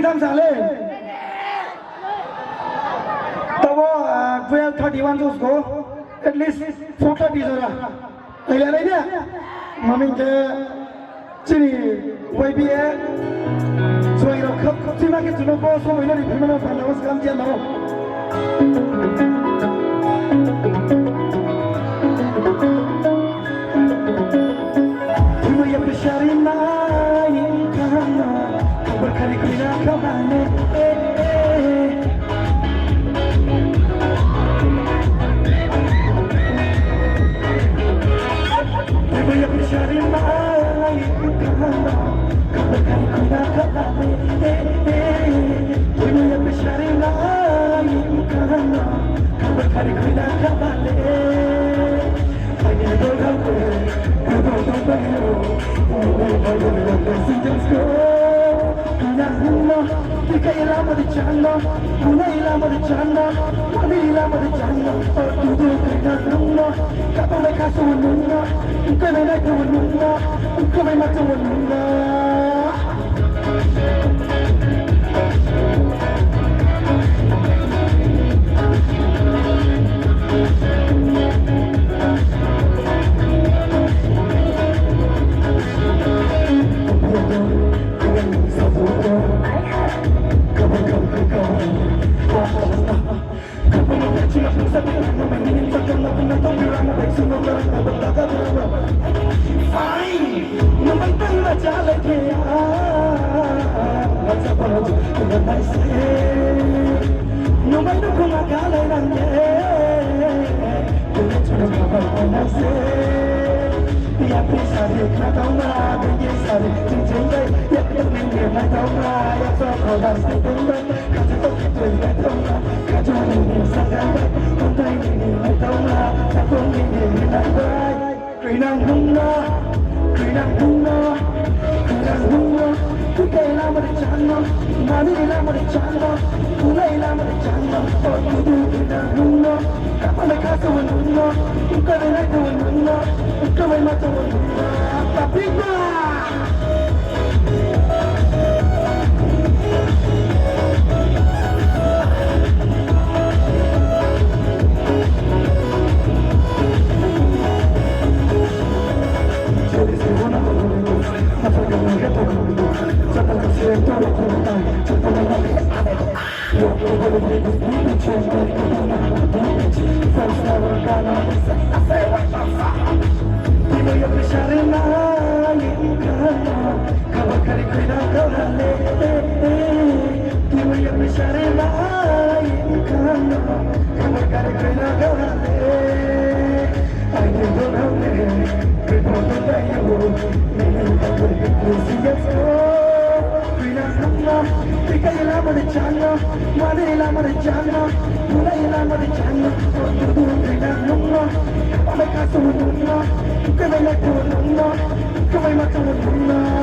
thăm trả lên tao có 12:31 to go at least 4:30 rồi đây là đấy nhá mà mình cái chỉ YBA rồi nó khắp chỉ mà cái nó có số mình nó đi mình nó phải nó làm gì nó Dunia bersari main karena kau berkali-kali kau aneh Dunia bersari main karena kau berkali-kali kau aneh Dunia bersari main karena kau berkali-kali kau aneh Hanya doang Come